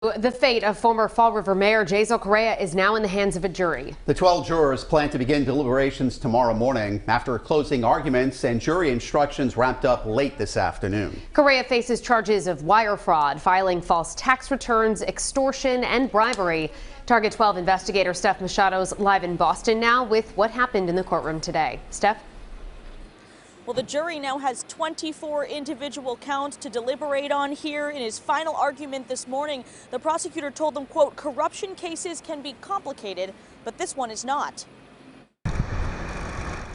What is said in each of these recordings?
The fate of former Fall River Mayor Jasiel Correia is now in the hands of a jury. The 12 jurors plan to begin deliberations tomorrow morning after closing arguments and jury instructions wrapped up late this afternoon. Correia faces charges of wire fraud, filing false tax returns, extortion, and bribery. Target 12 investigator Steph Machado's live in Boston now with what happened in the courtroom today. Steph? Well, the jury now has 24 individual counts to deliberate on here. In his final argument this morning, the prosecutor told them, quote, corruption cases can be complicated, but this one is not.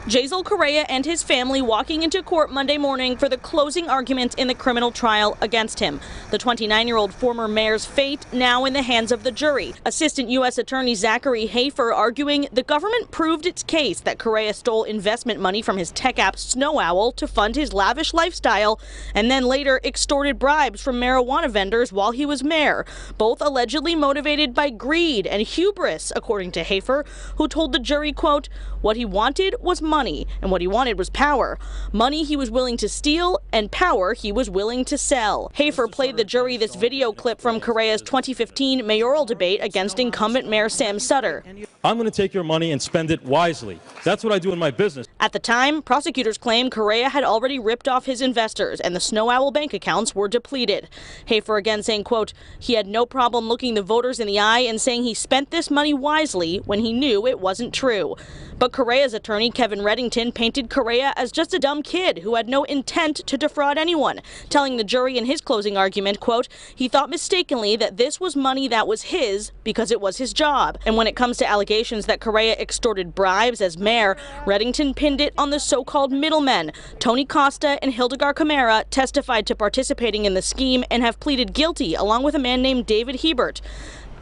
Jasiel Correia and his family walking into court Monday morning for the closing argument in the criminal trial against him. The 29-year-old former mayor's fate now in the hands of the jury. Assistant U.S. Attorney Zachary Hafer arguing the government proved its case that Correia stole investment money from his tech app Snow Owl to fund his lavish lifestyle and then later extorted bribes from marijuana vendors while he was mayor, both allegedly motivated by greed and hubris, according to Hafer, who told the jury, quote, what he wanted was money, and what he wanted was power. Money he was willing to steal, and power he was willing to sell. Hafer played the jury this video clip from Correia's 2015 mayoral debate against incumbent Mayor Sam Sutter. I'm going to take your money and spend it wisely. That's what I do in my business. At the time, prosecutors claim Correia had already ripped off his investors and the Snow Owl bank accounts were depleted. Hafer again saying, quote, he had no problem looking the voters in the eye and saying he spent this money wisely when he knew it wasn't true. But Correia's attorney, Kevin Reddington, painted Correia as just a dumb kid who had no intent to defraud anyone, telling the jury in his closing argument, quote, he thought mistakenly that this was money that was his because it was his job. And when it comes to allegations that Correia extorted bribes as mayor, Reddington pinned it on the so-called middlemen. Tony Costa and Hildegard Camara testified to participating in the scheme and have pleaded guilty, along with a man named David Hebert.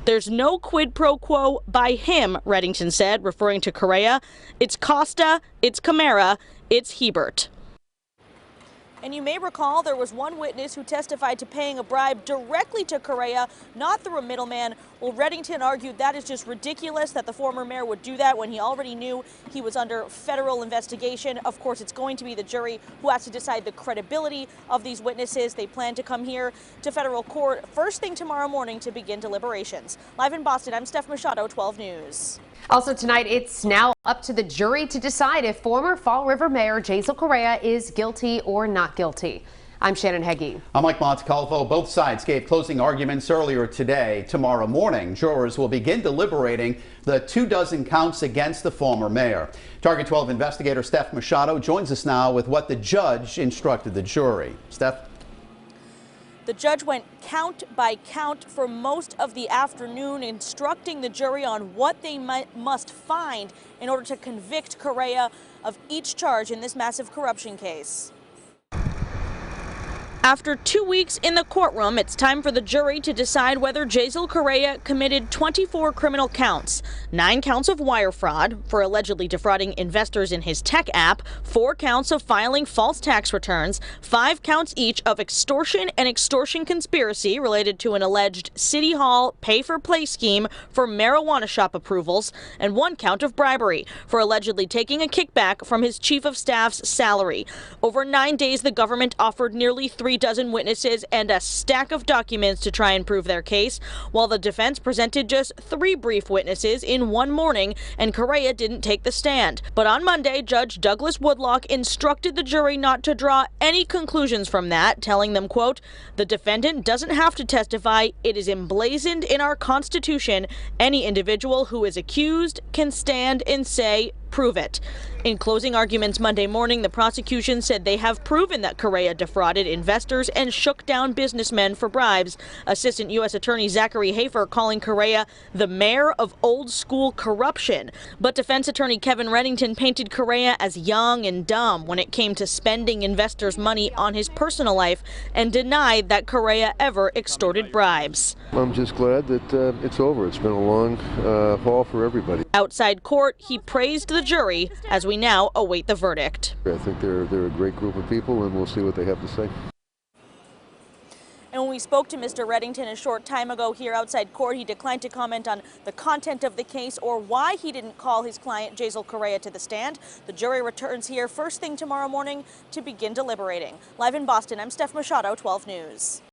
There's no quid pro quo by him, Reddington said, referring to Correia. It's Costa, it's Camara, it's Hebert. And you may recall there was one witness who testified to paying a bribe directly to Correia, not through a middleman. Well, Reddington argued that is just ridiculous that the former mayor would do that when he already knew he was under federal investigation. Of course, it's going to be the jury who has to decide the credibility of these witnesses. They plan to come here to federal court first thing tomorrow morning to begin deliberations. Live in Boston, I'm Steph Machado, 12 News. Also tonight, it's now up to the jury to decide if former Fall River Mayor Jasiel Correia is guilty or not guilty. I'm Shannon Heggie. I'm Mike Montecalvo. Both sides gave closing arguments earlier today. Tomorrow morning, jurors will begin deliberating the 24 counts against the former mayor. Target 12 investigator Steph Machado joins us now with what the judge instructed the jury. Steph? The judge went count by count for most of the afternoon, instructing the jury on what they must find in order to convict Correia of each charge in this massive corruption case. After 2 weeks in the courtroom, it's time for the jury to decide whether Jasiel Correia committed 24 criminal counts, 9 counts of wire fraud for allegedly defrauding investors in his tech app, 4 counts of filing false tax returns, 5 counts each of extortion and extortion conspiracy related to an alleged City Hall pay-for-play scheme for marijuana shop approvals, and 1 count of bribery for allegedly taking a kickback from his chief of staff's salary. Over 9 days, the government offered nearly 3 dozen witnesses and a stack of documents to try and prove their case, while the defense presented just 3 brief witnesses in one morning, and Correia didn't take the stand. But on Monday, Judge Douglas Woodlock instructed the jury not to draw any conclusions from that, telling them, quote, the defendant doesn't have to testify. It is emblazoned in our Constitution. Any individual who is accused can stand and say, prove it. In closing arguments Monday morning, the prosecution said they have proven that Correia defrauded investors and shook down businessmen for bribes. Assistant U.S. Attorney Zachary Hafer calling Correia the mayor of old school corruption. But defense attorney Kevin Reddington painted Correia as young and dumb when it came to spending investors' money on his personal life and denied that Correia ever extorted bribes. I'm just glad that it's over. It's been a long haul for everybody. Outside court, he praised the jury as we now await the verdict. I think they're a great group of people, and we'll see what they have to say. And when we spoke to Mr. Reddington a short time ago here outside court, he declined to comment on the content of the case or why he didn't call his client Jasiel Correia to the stand. The jury returns here first thing tomorrow morning to begin deliberating. Live in Boston, I'm Steph Machado, 12 News.